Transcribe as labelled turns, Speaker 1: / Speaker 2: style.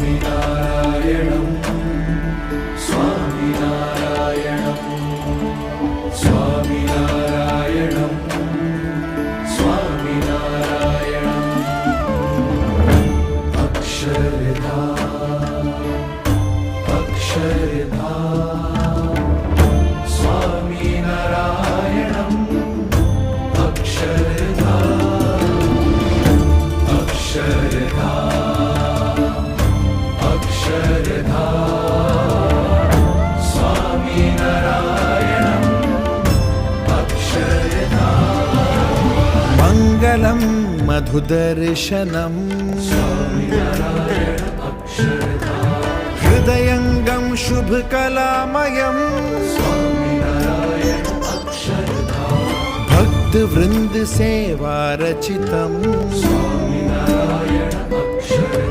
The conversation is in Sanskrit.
Speaker 1: स्वामिनारायणं स्वामिनारायणं स्वामिनारायणं स्वामिनारायणं अक्षरधाम अक्षरधाम स्वामिनारायणं अक्षरधाम अक्षरधाम अक्षरधाम स्वामिनारायणं अक्षरधाम
Speaker 2: मङ्गलं मधुदर्शनं
Speaker 1: स्वामिनारायण अक्षरधाम
Speaker 2: हृदयङ्गं शुभकलामयं
Speaker 1: स्वामिनारायण अक्षरधाम
Speaker 2: भक्तवृन्दसेवारचितं
Speaker 1: स्वामिनारायण